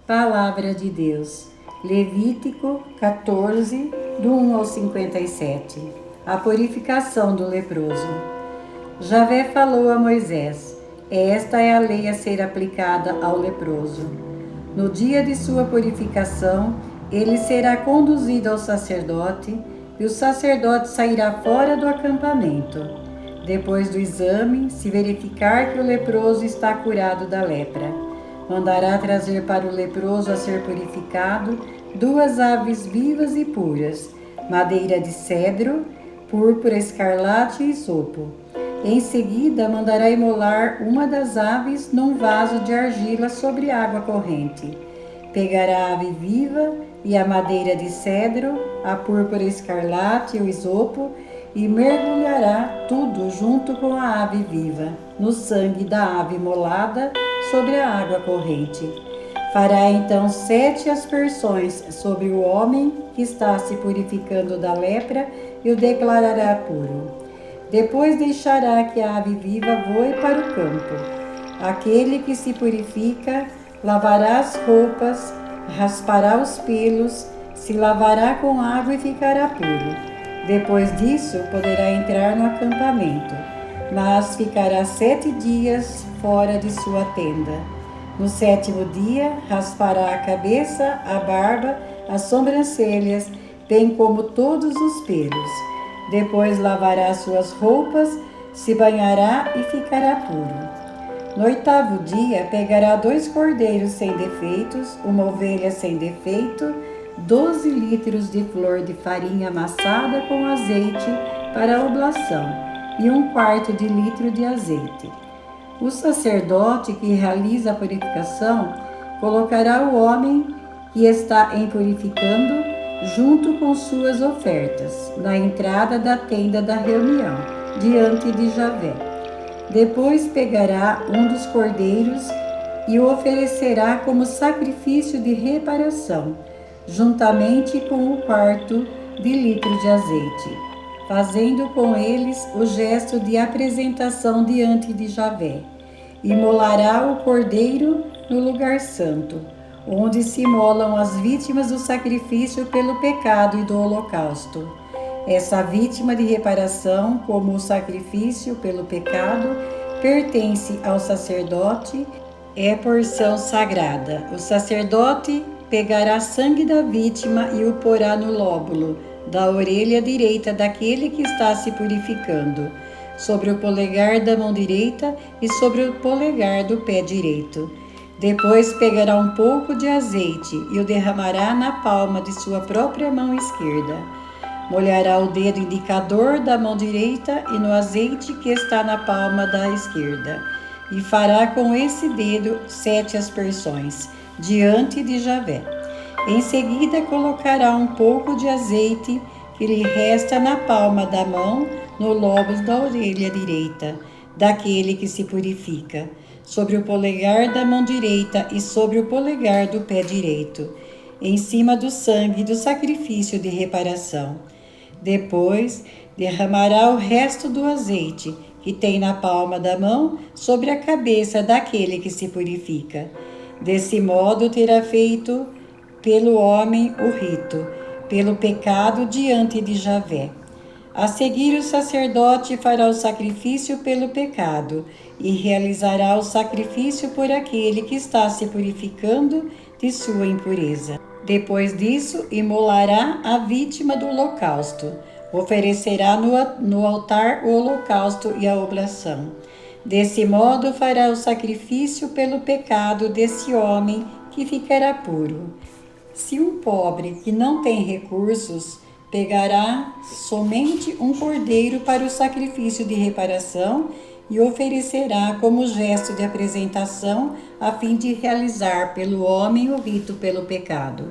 Palavra de Deus. Levítico 14, do 1 ao 57. A purificação do leproso. Javé falou a Moisés: esta é a lei a ser aplicada ao leproso. No dia de sua purificação, ele será conduzido ao sacerdote, e o sacerdote sairá fora do acampamento. Depois do exame, se verificar que o leproso está curado da lepra, mandará trazer para o leproso a ser purificado 2 aves vivas e puras, madeira de cedro, púrpura, escarlate e isopo. Em seguida, mandará imolar uma das aves num vaso de argila sobre água corrente. Pegará a ave viva e a madeira de cedro, a púrpura, escarlate e o isopo, e mergulhará tudo junto com a ave viva, no sangue da ave imolada sobre a água corrente. Fará então 7 aspersões sobre o homem que está se purificando da lepra e o declarará puro. Depois deixará que a ave viva voe para o campo. Aquele que se purifica lavará as roupas, raspará os pelos, se lavará com água e ficará puro. Depois disso, poderá entrar no acampamento, mas ficará 7 dias fora de sua tenda. No 7º dia, raspará a cabeça, a barba, as sobrancelhas, bem como todos os pelos. Depois lavará suas roupas, se banhará e ficará puro. No 8º dia, pegará 2 cordeiros sem defeitos, uma ovelha sem defeito, 12 litros de flor de farinha amassada com azeite para a oblação e 1/4 de litro de azeite. O sacerdote que realiza a purificação colocará o homem que está purificando junto com suas ofertas na entrada da tenda da reunião, diante de Javé. Depois pegará um dos cordeiros e o oferecerá como sacrifício de reparação, juntamente com 1/4 de litro de azeite, fazendo com eles o gesto de apresentação diante de Javé. Imolará o cordeiro no lugar santo, onde se imolam as vítimas do sacrifício pelo pecado e do holocausto. Essa vítima de reparação, como o sacrifício pelo pecado, pertence ao sacerdote, é porção sagrada. O sacerdote pegará sangue da vítima e o porá no lóbulo da orelha direita daquele que está se purificando, sobre o polegar da mão direita e sobre o polegar do pé direito. Depois pegará um pouco de azeite e o derramará na palma de sua própria mão esquerda. Molhará o dedo indicador da mão direita e no azeite que está na palma da esquerda, e fará com esse dedo 7 aspersões diante de Javé. Em seguida colocará um pouco de azeite que lhe resta na palma da mão, no lóbulo da orelha direita, daquele que se purifica, sobre o polegar da mão direita e sobre o polegar do pé direito, em cima do sangue do sacrifício de reparação. Depois derramará o resto do azeite que tem na palma da mão sobre a cabeça daquele que se purifica. Desse modo terá feito pelo homem o rito, pelo pecado diante de Javé. A seguir, o sacerdote fará o sacrifício pelo pecado e realizará o sacrifício por aquele que está se purificando de sua impureza. Depois disso, imolará a vítima do holocausto. Oferecerá no altar o holocausto e a oblação. Desse modo, fará o sacrifício pelo pecado desse homem que ficará puro. Se um pobre que não tem recursos pegará somente um cordeiro para o sacrifício de reparação e oferecerá como gesto de apresentação a fim de realizar pelo homem o rito pelo pecado.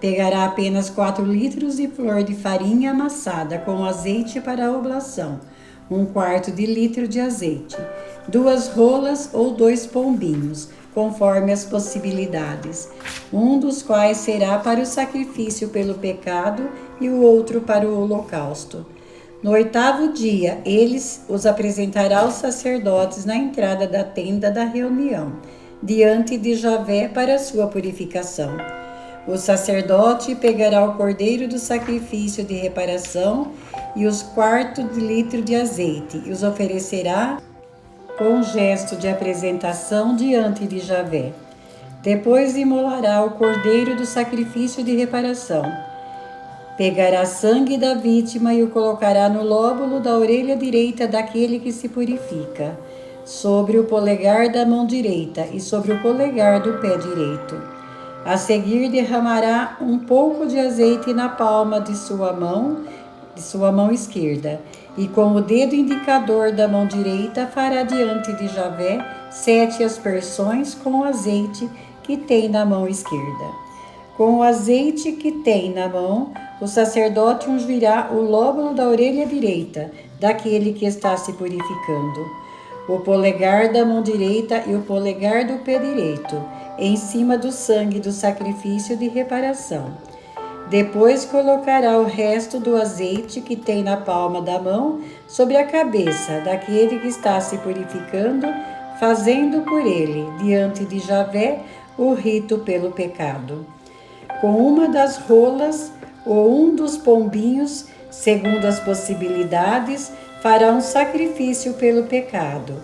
Pegará apenas 4 litros de flor de farinha amassada com azeite para a oblação, 1/4 de litro de azeite, 2 rolas ou 2 pombinhos, conforme as possibilidades, um dos quais será para o sacrifício pelo pecado e o outro para o holocausto. No 8º dia, eles os apresentará aos sacerdotes na entrada da tenda da reunião, diante de Javé para sua purificação. O sacerdote pegará o cordeiro do sacrifício de reparação e os quartos de litro de azeite e os oferecerá com gesto de apresentação diante de Javé. Depois imolará o cordeiro do sacrifício de reparação. Pegará sangue da vítima e o colocará no lóbulo da orelha direita daquele que se purifica, sobre o polegar da mão direita e sobre o polegar do pé direito. A seguir derramará um pouco de azeite na palma de sua mão esquerda, e com o dedo indicador da mão direita fará diante de Javé 7 aspersões com o azeite que tem na mão esquerda. Com o azeite que tem na mão, o sacerdote ungirá o lóbulo da orelha direita daquele que está se purificando, o polegar da mão direita e o polegar do pé direito, em cima do sangue do sacrifício de reparação. Depois colocará o resto do azeite que tem na palma da mão sobre a cabeça daquele que está se purificando, fazendo por ele, diante de Javé, o rito pelo pecado. Com uma das rolas ou um dos pombinhos, segundo as possibilidades, fará um sacrifício pelo pecado,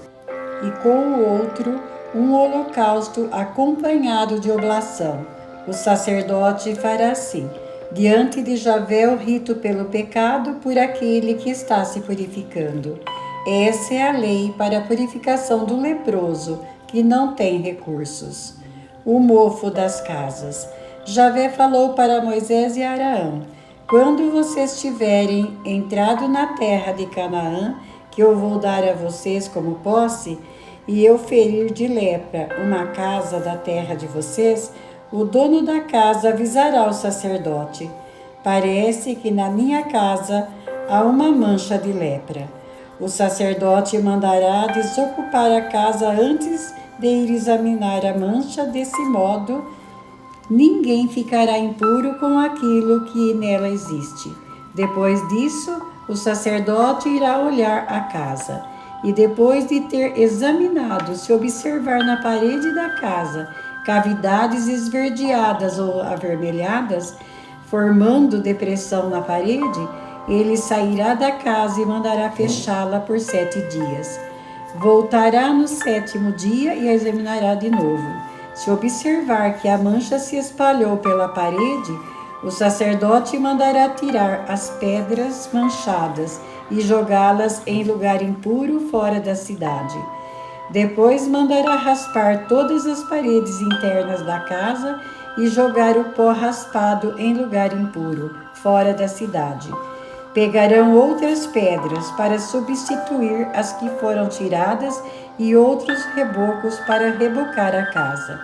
e com o outro um holocausto acompanhado de oblação. O sacerdote fará assim, diante de Javé, o rito pelo pecado por aquele que está se purificando. Essa é a lei para a purificação do leproso, que não tem recursos. O mofo das casas. Javé falou para Moisés e Arão: quando vocês tiverem entrado na terra de Canaã, que eu vou dar a vocês como posse, e eu ferir de lepra uma casa da terra de vocês, o dono da casa avisará o sacerdote: parece que na minha casa há uma mancha de lepra. O sacerdote mandará desocupar a casa antes de ir examinar a mancha. Desse modo, ninguém ficará impuro com aquilo que nela existe. Depois disso, o sacerdote irá olhar a casa, e depois de ter examinado, se observar na parede da casa cavidades esverdeadas ou avermelhadas, formando depressão na parede, ele sairá da casa e mandará fechá-la por 7 dias. Voltará no 7º dia e a examinará de novo. Se observar que a mancha se espalhou pela parede, o sacerdote mandará tirar as pedras manchadas e jogá-las em lugar impuro fora da cidade. Depois mandará raspar todas as paredes internas da casa e jogar o pó raspado em lugar impuro, fora da cidade. Pegarão outras pedras para substituir as que foram tiradas e outros rebocos para rebocar a casa.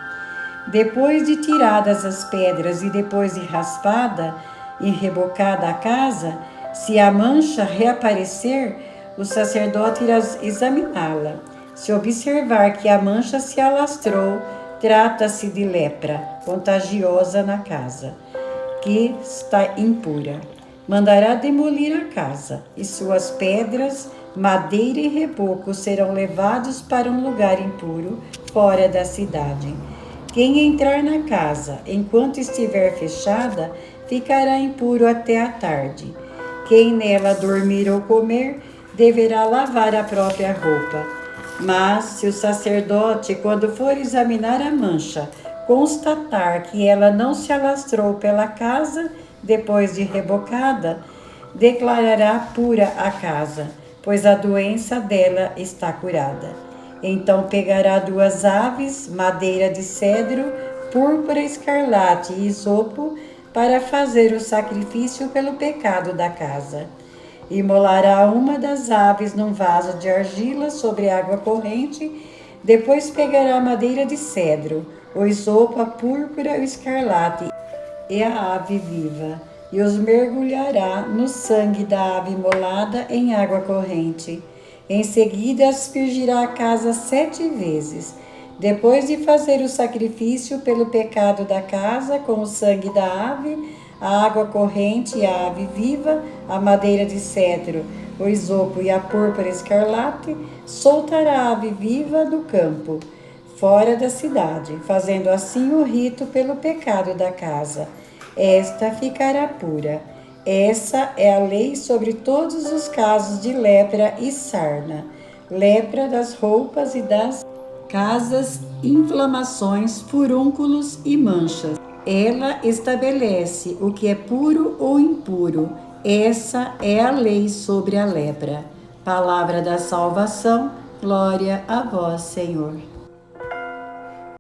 Depois de tiradas as pedras e depois de raspada e rebocada a casa, se a mancha reaparecer, o sacerdote irá examiná-la. Se observar que a mancha se alastrou, trata-se de lepra contagiosa na casa, que está impura. Mandará demolir a casa, e suas pedras, madeira e reboco serão levados para um lugar impuro, fora da cidade. Quem entrar na casa, enquanto estiver fechada, ficará impuro até a tarde. Quem nela dormir ou comer, deverá lavar a própria roupa. Mas, se o sacerdote, quando for examinar a mancha, constatar que ela não se alastrou pela casa depois de rebocada, declarará pura a casa, pois a doença dela está curada. Então pegará 2 aves, madeira de cedro, púrpura escarlate e isopo, para fazer o sacrifício pelo pecado da casa. Imolará uma das aves num vaso de argila sobre água corrente. Depois pegará a madeira de cedro, o isopo, a púrpura, o escarlate e a ave viva, e os mergulhará no sangue da ave imolada em água corrente. Em seguida aspergirá a casa 7 vezes. Depois de fazer o sacrifício pelo pecado da casa com o sangue da ave, a água corrente e a ave viva, a madeira de cedro, o isopo e a púrpura escarlate, soltará a ave viva do campo. fora da cidade, fazendo assim o rito pelo pecado da casa. Esta ficará pura. Essa é a lei sobre todos os casos de lepra e sarna, lepra das roupas e das casas, inflamações, furúnculos e manchas. Ela estabelece o que é puro ou impuro. Essa é a lei sobre a lepra. Palavra da salvação, glória a vós, Senhor.